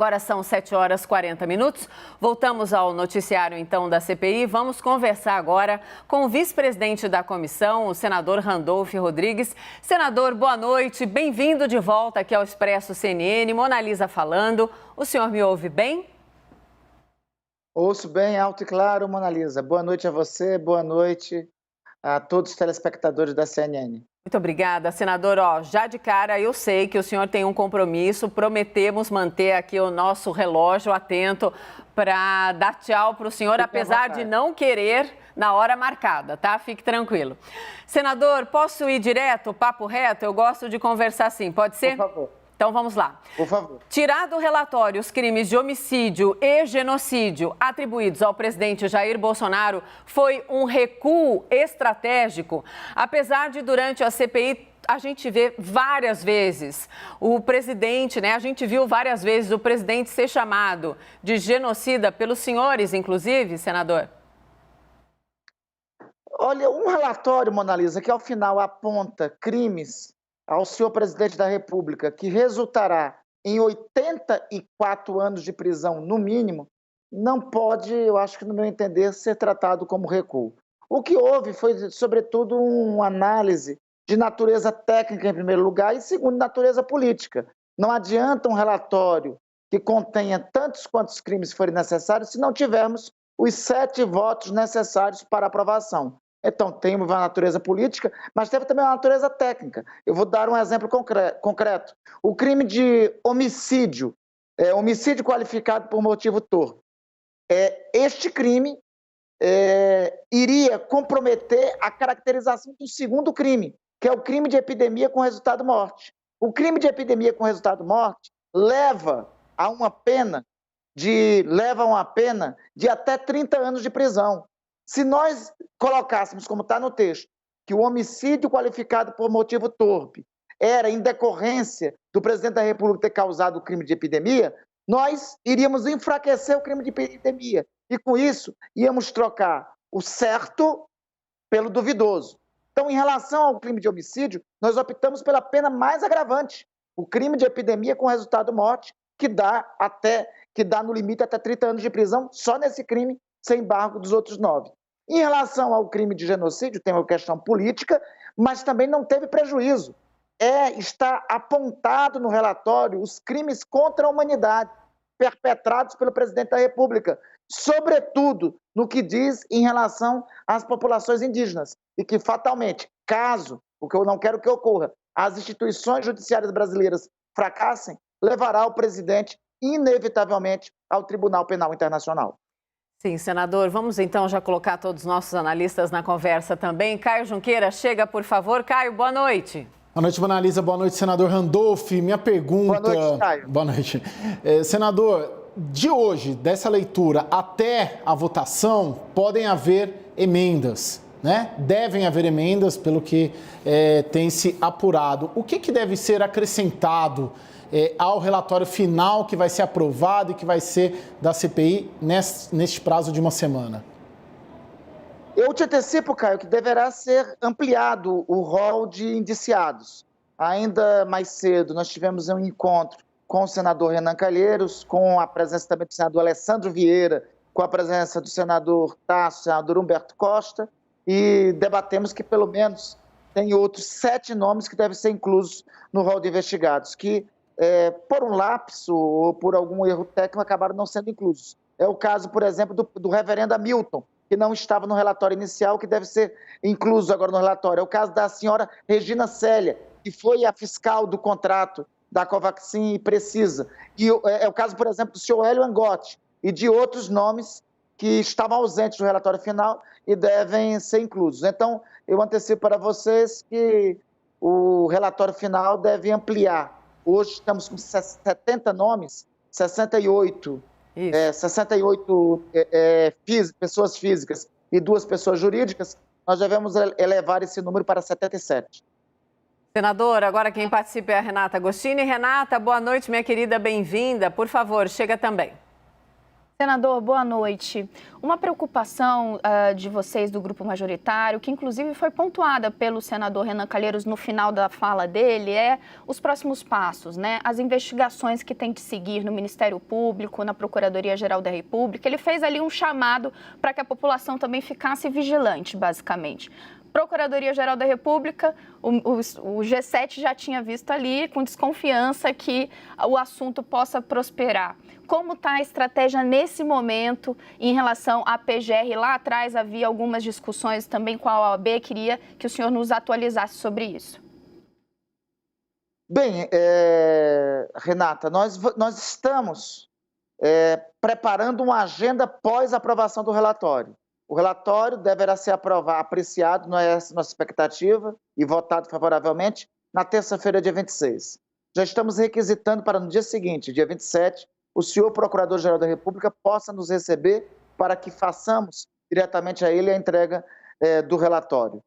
Agora são 7h40. Voltamos ao noticiário, então, da CPI. Vamos conversar agora com o vice-presidente da comissão, o senador Randolfo Rodrigues. Senador, boa noite. Bem-vindo de volta aqui ao Expresso CNN. Mona Lisa falando. O senhor me ouve bem? Ouço bem, alto e claro, Mona Lisa. Boa noite a você, boa noite a todos os telespectadores da CNN. Muito obrigada, senador. Já de cara, eu sei que o senhor tem um compromisso, prometemos manter aqui o nosso relógio atento para dar tchau para o senhor, apesar de não querer na hora marcada, tá? Fique tranquilo. Senador, posso ir direto, papo reto? Eu gosto de conversar assim, pode ser? Por favor. Então vamos lá. Por favor. Tirar do relatório os crimes de homicídio e genocídio atribuídos ao presidente Jair Bolsonaro foi um recuo estratégico, apesar de durante a CPI a gente vê várias vezes o presidente, a gente viu várias vezes o presidente ser chamado de genocida pelos senhores, inclusive, senador? Olha, um relatório, Mona Lisa, que ao final aponta crimes ao senhor presidente da República, que resultará em 84 anos de prisão, no mínimo, não pode, eu acho que no meu entender, ser tratado como recuo. O que houve foi, sobretudo, uma análise de natureza técnica, em primeiro lugar, e, segundo, natureza política. Não adianta um relatório que contenha tantos quantos crimes forem necessários se não tivermos os 7 votos necessários para aprovação. Então, tem uma natureza política, mas teve também uma natureza técnica. Eu vou dar um exemplo concreto. O crime de homicídio, homicídio qualificado por motivo torpe. Este crime iria comprometer a caracterização do segundo crime, que é o crime de epidemia com resultado morte. O crime de epidemia com resultado morte leva a uma pena de até 30 anos de prisão. Se nós colocássemos, como está no texto, que o homicídio qualificado por motivo torpe era em decorrência do presidente da República ter causado o crime de epidemia, nós iríamos enfraquecer o crime de epidemia. E, com isso, íamos trocar o certo pelo duvidoso. Então, em relação ao crime de homicídio, nós optamos pela pena mais agravante, o crime de epidemia com resultado morte, que dá no limite até 30 anos de prisão, só nesse crime, sem embargo dos outros 9. Em relação ao crime de genocídio, tem uma questão política, mas também não teve prejuízo. Está apontado no relatório os crimes contra a humanidade perpetrados pelo presidente da República, sobretudo no que diz em relação às populações indígenas, e que fatalmente, caso, o que eu não quero que ocorra, as instituições judiciárias brasileiras fracassem, levará o presidente, inevitavelmente, ao Tribunal Penal Internacional. Sim, senador, vamos então já colocar todos os nossos analistas na conversa também. Caio Junqueira, chega, por favor. Caio, boa noite. Boa noite, Mona Lisa. Boa noite, senador Randolfo. Minha pergunta... Boa noite, Caio. Boa noite. Senador, de hoje, dessa leitura até a votação, podem haver emendas, né? Devem haver emendas, pelo que tem se apurado. O que deve ser acrescentado ao relatório final que vai ser aprovado e que vai ser da CPI neste prazo de uma semana? Eu te antecipo, Caio, que deverá ser ampliado o rol de indiciados. Ainda mais cedo, nós tivemos um encontro com o senador Renan Calheiros, com a presença também do senador Alessandro Vieira, com a presença do senador Tasso, senador Humberto Costa, e debatemos que pelo menos tem outros 7 nomes que devem ser inclusos no rol de investigados, que por um lapso ou por algum erro técnico acabaram não sendo inclusos. É o caso, por exemplo, do reverendo Hamilton, que não estava no relatório inicial, que deve ser incluso agora no relatório. É o caso da senhora Regina Célia, que foi a fiscal do contrato da Covaxin e Precisa. E é o caso, por exemplo, do senhor Hélio Angotti e de outros nomes que estavam ausentes do relatório final e devem ser inclusos. Então, eu antecipo para vocês que o relatório final deve ampliar. Hoje estamos com 70 nomes, 68 pessoas físicas e 2 pessoas jurídicas. Nós devemos elevar esse número para 77. Senador, agora quem participa é a Renata Agostini. Renata, boa noite, minha querida, bem-vinda. Por favor, chega também. Senador, boa noite. Uma preocupação de vocês do grupo majoritário, que inclusive foi pontuada pelo senador Renan Calheiros no final da fala dele, é os próximos passos, né? As investigações que tem de seguir no Ministério Público, na Procuradoria-Geral da República. Ele fez ali um chamado para que a população também ficasse vigilante, basicamente. Procuradoria-Geral da República, o G7 já tinha visto ali com desconfiança que o assunto possa prosperar. Como está a estratégia nesse momento em relação à PGR? Lá atrás havia algumas discussões também com a OAB, queria que o senhor nos atualizasse sobre isso. Bem, Renata, nós estamos preparando uma agenda pós-aprovação do relatório. O relatório deverá ser apreciado, não é essa nossa expectativa, e votado favoravelmente na terça-feira, dia 26. Já estamos requisitando para no dia seguinte, dia 27, o senhor Procurador-Geral da República possa nos receber para que façamos diretamente a ele a entrega do relatório.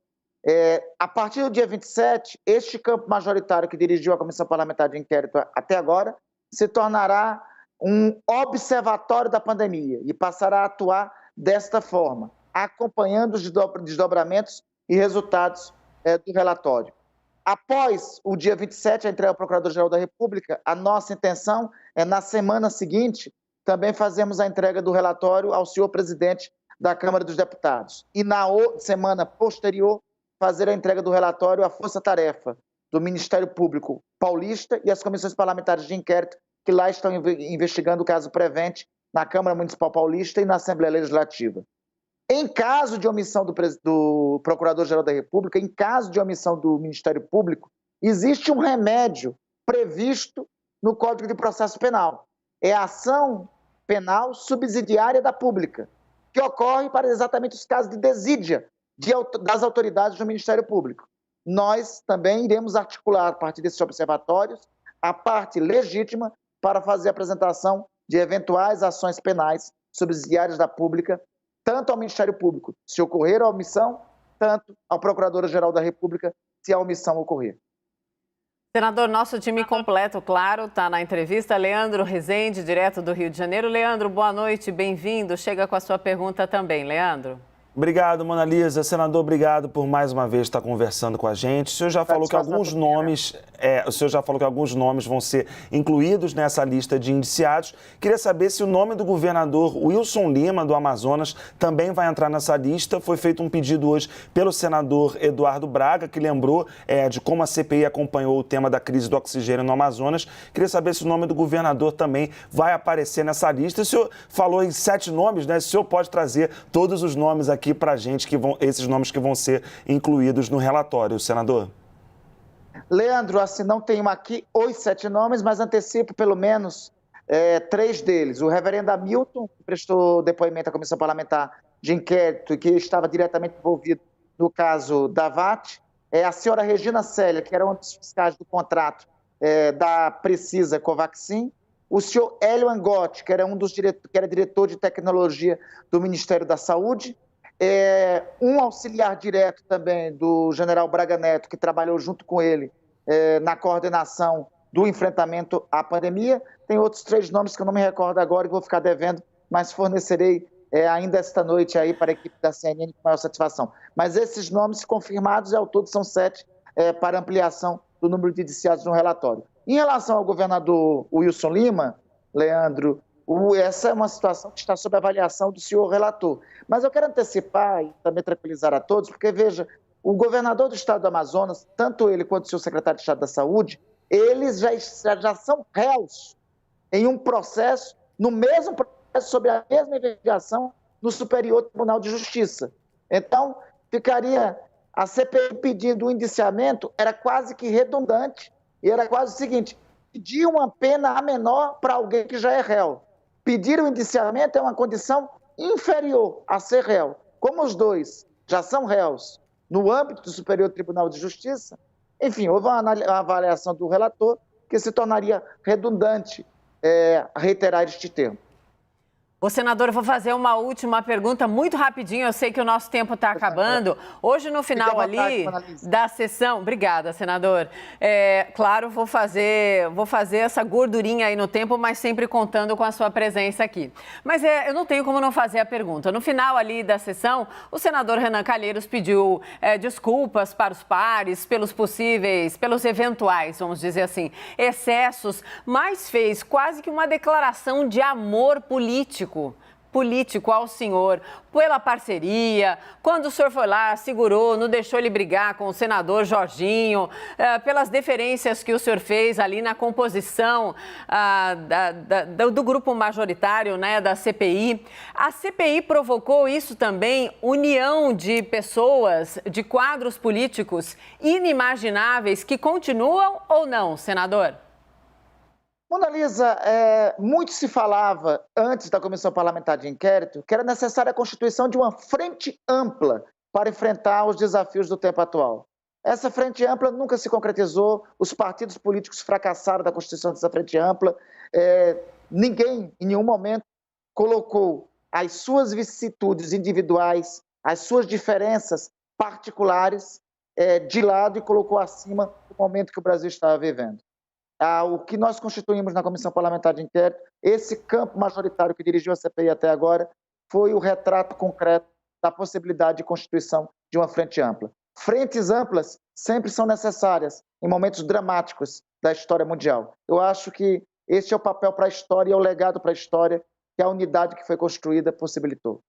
A partir do dia 27, este campo majoritário que dirigiu a Comissão Parlamentar de Inquérito até agora se tornará um observatório da pandemia e passará a atuar desta forma, acompanhando os desdobramentos e resultados do relatório. Após o dia 27, a entrega ao Procurador-Geral da República, a nossa intenção é, na semana seguinte, também fazermos a entrega do relatório ao senhor presidente da Câmara dos Deputados. E na semana posterior, fazer a entrega do relatório à Força-Tarefa do Ministério Público Paulista e às comissões parlamentares de inquérito que lá estão investigando o caso Prevent na Câmara Municipal Paulista e na Assembleia Legislativa. Em caso de omissão do Procurador-Geral da República, em caso de omissão do Ministério Público, existe um remédio previsto no Código de Processo Penal. É a ação penal subsidiária da pública, que ocorre para exatamente os casos de desídia das autoridades do Ministério Público. Nós também iremos articular, a partir desses observatórios, a parte legítima para fazer a apresentação de eventuais ações penais subsidiárias da pública, tanto ao Ministério Público, se ocorrer a omissão, tanto ao Procurador-Geral da República, se a omissão ocorrer. Senador, nosso time completo, claro, está na entrevista. Leandro Rezende, direto do Rio de Janeiro. Leandro, boa noite, bem-vindo. Chega com a sua pergunta também, Leandro. Obrigado, Mona Lisa. Senador, obrigado por mais uma vez estar conversando com a gente. O senhor já falou que alguns nomes vão ser incluídos nessa lista de indiciados. Queria saber se o nome do governador Wilson Lima, do Amazonas, também vai entrar nessa lista. Foi feito um pedido hoje pelo senador Eduardo Braga, que lembrou de como a CPI acompanhou o tema da crise do oxigênio no Amazonas. Queria saber se o nome do governador também vai aparecer nessa lista. O senhor falou em 7 nomes, né? O senhor pode trazer todos os nomes aqui para a gente, esses nomes que vão ser incluídos no relatório, senador. Leandro, assim, não tenho aqui os 7 nomes, mas antecipo pelo menos 3 deles. O reverendo Hamilton, que prestou depoimento à Comissão Parlamentar de Inquérito e que estava diretamente envolvido no caso da VAT. A senhora Regina Célia, que era uma dos fiscais do contrato da Precisa Covaxin. O senhor Hélio Angotti, que era que era diretor de tecnologia do Ministério da Saúde. Um auxiliar direto também do general Braga Neto, que trabalhou junto com ele na coordenação do enfrentamento à pandemia. Tem outros 3 nomes que eu não me recordo agora e vou ficar devendo, mas fornecerei ainda esta noite aí para a equipe da CNN com maior satisfação. Mas esses nomes confirmados, ao todo são 7, para ampliação do número de indiciados no relatório. Em relação ao governador Wilson Lima, Leandro, essa é uma situação que está sob avaliação do senhor relator. Mas eu quero antecipar e também tranquilizar a todos, porque, veja, o governador do estado do Amazonas, tanto ele quanto o seu secretário de Estado da Saúde, eles já são réus em um processo, no mesmo processo, sobre a mesma investigação no Superior Tribunal de Justiça. Então, ficaria a CPI pedindo o indiciamento, era quase que redundante, e era quase o seguinte: pedir uma pena a menor para alguém que já é réu. Pedir o indiciamento é uma condição inferior a ser réu. Como os dois já são réus no âmbito do Superior Tribunal de Justiça, enfim, houve uma avaliação do relator que se tornaria redundante reiterar este termo. Ô, senador, eu vou fazer uma última pergunta muito rapidinho. Eu sei que o nosso tempo está acabando. Hoje, no final ali da sessão... Obrigada, senador. Claro, vou fazer essa gordurinha aí no tempo, mas sempre contando com a sua presença aqui. Mas eu não tenho como não fazer a pergunta. No final ali da sessão, o senador Renan Calheiros pediu desculpas para os pares pelos eventuais, vamos dizer assim, excessos, mas fez quase que uma declaração de amor político ao senhor, pela parceria, quando o senhor foi lá, segurou, não deixou ele brigar com o senador Jorginho, pelas deferências que o senhor fez ali na composição do grupo majoritário, né, da CPI. A CPI provocou isso também, união de pessoas, de quadros políticos inimagináveis que continuam ou não, senador? Mona Lisa, muito se falava, antes da Comissão Parlamentar de Inquérito, que era necessária a constituição de uma frente ampla para enfrentar os desafios do tempo atual. Essa frente ampla nunca se concretizou, os partidos políticos fracassaram da constituição dessa frente ampla, ninguém, em nenhum momento, colocou as suas vicissitudes individuais, as suas diferenças particulares de lado e colocou acima do momento que o Brasil estava vivendo. O que nós constituímos na Comissão Parlamentar de Inquérito, esse campo majoritário que dirigiu a CPI até agora, foi o retrato concreto da possibilidade de constituição de uma frente ampla. Frentes amplas sempre são necessárias em momentos dramáticos da história mundial. Eu acho que este é o papel para a história e é o legado para a história que a unidade que foi construída possibilitou.